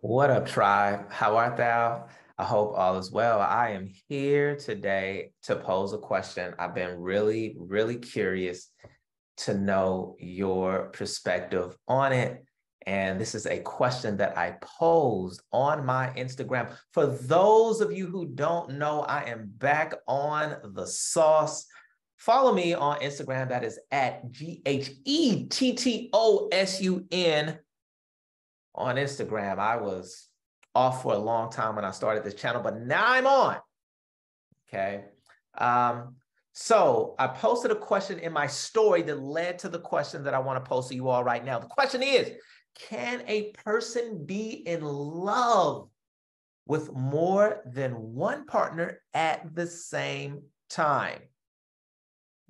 What up, tribe? How art thou? I hope all is well. I am here today to pose a question. I've been really, really curious to know your perspective on it. And this is a question that I posed on my Instagram. For those of you who don't know, I am back on the sauce. Follow me on Instagram. That is at GHETTOSUN on Instagram. I was off for a long time when I started this channel, but now I'm on. Okay. So I posted a question in my story that led to the question that I want to pose to you all right now. The question is, can a person be in love with more than one partner at the same time?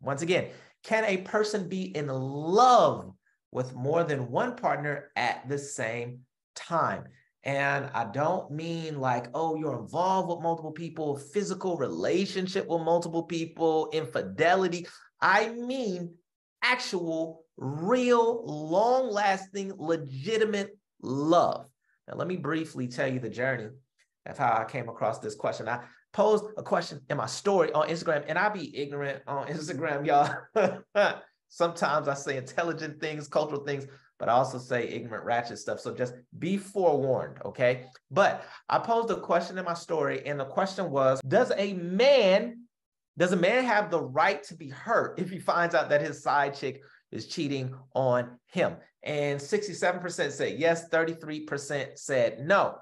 Once again, can a person be in love with more than one partner at the same time? And I don't mean like, oh, you're involved with multiple people, physical relationship with multiple people, infidelity. I mean actual, real, long-lasting, legitimate love. Now, let me briefly tell you the journey of how I came across this question. I posed a question in my story on Instagram, and I be ignorant on Instagram, y'all. Sometimes I say intelligent things, cultural things, but I also say ignorant, ratchet stuff. So just be forewarned, okay? But I posed a question in my story, and the question was, does a man have the right to be hurt if he finds out that his side chick is cheating on him? And 67% said yes, 33% said no.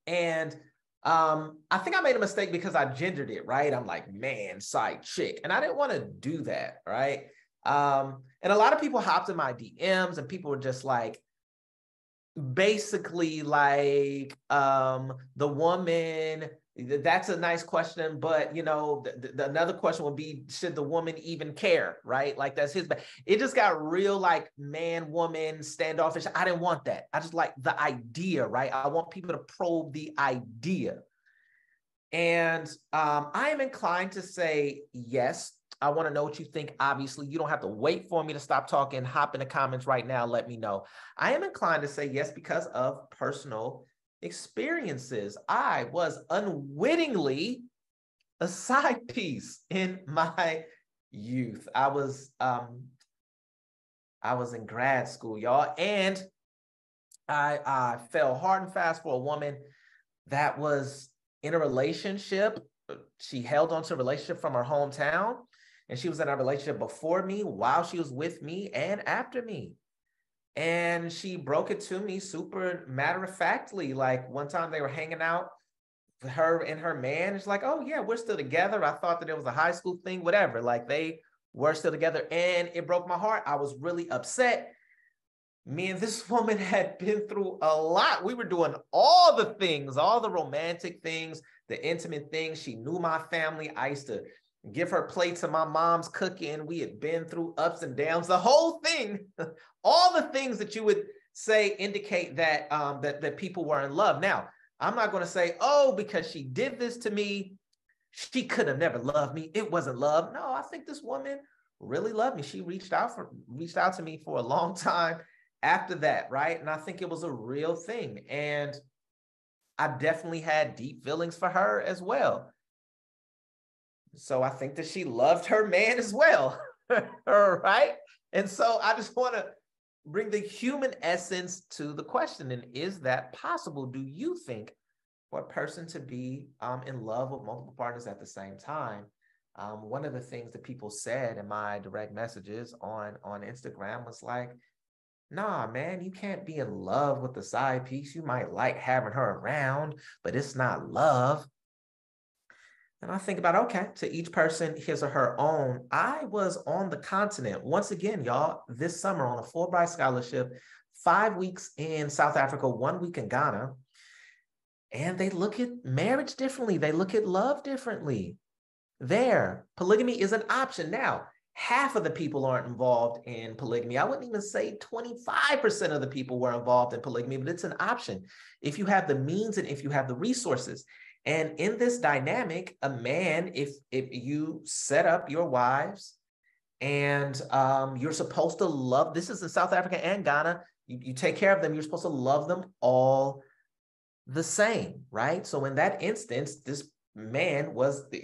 And I think I made a mistake because I gendered it, right? I'm like, man, side chick. And I didn't want to do that, right? And a lot of people hopped in my DMs and people were just like, basically like, the woman, that's a nice question, but you know, another question would be, should the woman even care, right? Like that's his, but it just got real like man, woman, standoffish. I didn't want that. I just like the idea, right? I want people to probe the idea. And I am inclined to say yes. I want to know what you think. Obviously, you don't have to wait for me to stop talking. Hop in the comments right now. Let me know. I am inclined to say yes because of personal experiences. I was unwittingly a side piece in my youth. I was in grad school, y'all, and I fell hard and fast for a woman that was in a relationship. She held on to a relationship from her hometown, and she was in a relationship before me, while she was with me, and after me. And she broke it to me super matter-of-factly. Like one time they were hanging out, her and her man. It's like, oh yeah, we're still together. I thought that it was a high school thing, whatever. Like they were still together, and it broke my heart. I was really upset. Me and this woman had been through a lot. We were doing all the things, all the romantic things, the intimate things. She knew my family. I used to give her plates of my mom's cooking. We had been through ups and downs, the whole thing, all the things that you would say indicate that that people were in love. Now, I'm not going to say, oh, because she did this to me, she could have never loved me. It wasn't love. No, I think this woman really loved me. She reached out to me for a long time after that, right? And I think it was a real thing. And I definitely had deep feelings for her as well. So I think that she loved her man as well, right? And so I just want to bring the human essence to the question. And is that possible? Do you think for a person to be in love with multiple partners at the same time? One of the things that people said in my direct messages on Instagram was like, nah, man, you can't be in love with the side piece. You might like having her around, but it's not love. And I think about, okay, to each person, his or her own. I was on the continent, once again, y'all, this summer on a Fulbright scholarship, 5 weeks in South Africa, 1 week in Ghana. And they look at marriage differently. They look at love differently. There, polygamy is an option. Now, half of the people aren't involved in polygamy. I wouldn't even say 25% of the people were involved in polygamy, but it's an option if you have the means and if you have the resources. And in this dynamic, a man, if you set up your wives and you're supposed to love, this is in South Africa and Ghana, you take care of them, you're supposed to love them all the same, right? So in that instance, this man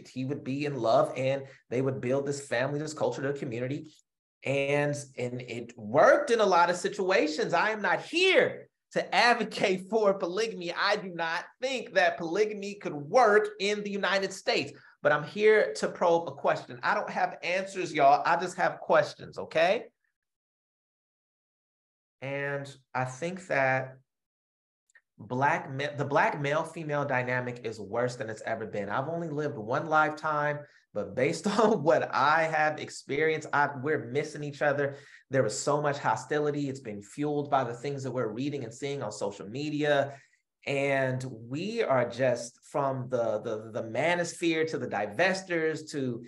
he would be in love and they would build this family, this culture, their community. And it worked in a lot of situations. I am not here to advocate for polygamy. I do not think that polygamy could work in the United States, but I'm here to probe a question. I don't have answers, y'all. I just have questions, okay? And I think that the black male-female dynamic is worse than it's ever been. I've only lived one lifetime, but based on what I have experienced, we're missing each other. There was so much hostility. It's been fueled by the things that we're reading and seeing on social media. And we are just from the manosphere to the divestors to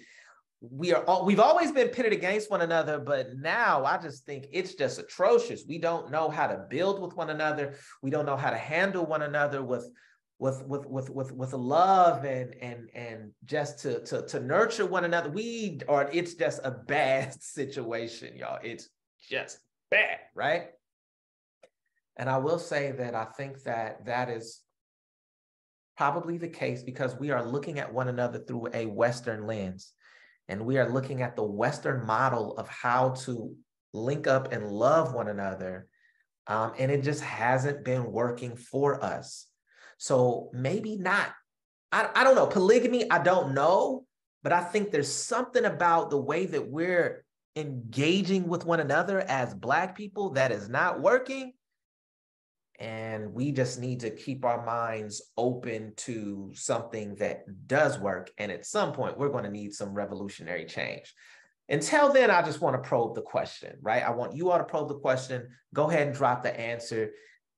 we've always been pitted against one another, but now I just think it's just atrocious. We don't know how to build with one another. We don't know how to handle one another with love and just to nurture one another. It's just a bad situation, y'all. It's just bad, right? And I will say that I think that is probably the case because we are looking at one another through a Western lens. And we are looking at the Western model of how to link up and love one another. And it just hasn't been working for us. So maybe not, I don't know, polygamy, I don't know, but I think there's something about the way that we're engaging with one another as Black people that is not working. And we just need to keep our minds open to something that does work. And at some point, we're going to need some revolutionary change. Until then, I just want to probe the question, right? I want you all to probe the question. Go ahead and drop the answer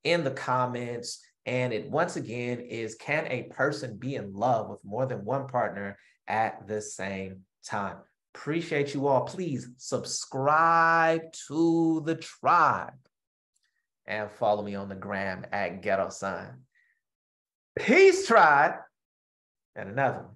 in the comments. And it once again is, can a person be in love with more than one partner at the same time? Appreciate you all. Please subscribe to the tribe. And follow me on the gram at Ghetto Son. Peace, tribe. And another one.